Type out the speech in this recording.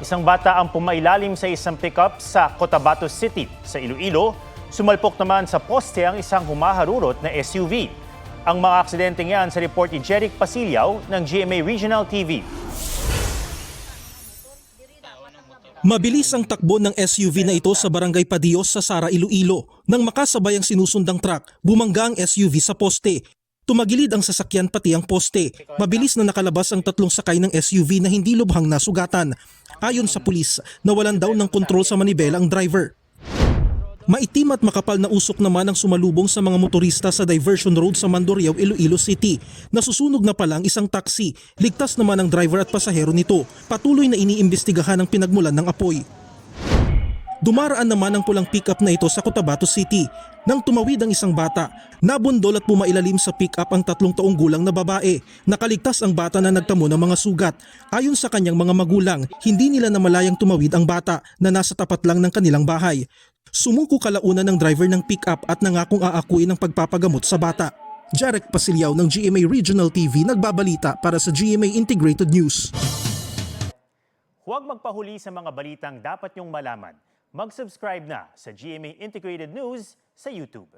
Isang bata ang pumailalim sa isang pickup sa Cotabato City sa Iloilo. Sumalpok naman sa poste ang isang humaharurot na SUV. Ang mga aksidenteng yan sa report ni Jeric Pasilyaw ng GMA Regional TV. Mabilis ang takbo ng SUV na ito sa Barangay Padios sa Sara, Iloilo. Nang makasabay ang sinusundang truck, bumangga ang SUV sa poste. Tumagilid ang sasakyan pati ang poste. Mabilis na nakalabas ang tatlong sakay ng SUV na hindi lubhang nasugatan. Ayon sa pulis, nawalan daw ng kontrol sa manibela ang driver. Maitim at makapal na usok naman ang sumalubong sa mga motorista sa diversion road sa Mandurriao, Iloilo City. Nasusunog na pala ang isang taxi. Ligtas naman ang driver at pasahero nito. Patuloy na iniimbestigahan ang pinagmulan ng apoy. Dumaraan naman ang pulang pick-up na ito sa Cotabato City. Nang tumawid ang isang bata, nabundol at pumailalim sa pick-up ang 3 taong gulang na babae. Nakaligtas ang bata na nagtamo ng mga sugat. Ayon sa kanyang mga magulang, hindi nila namalayang tumawid ang bata na nasa tapat lang ng kanilang bahay. Sumuko kalaunan ng driver ng pick-up at nangakong aakuin ang pagpapagamot sa bata. Jeric Pasilyaw ng GMA Regional TV nagbabalita para sa GMA Integrated News. Huwag magpahuli sa mga balitang dapat niyong malaman. Mag-subscribe na sa GMA Integrated News sa YouTube.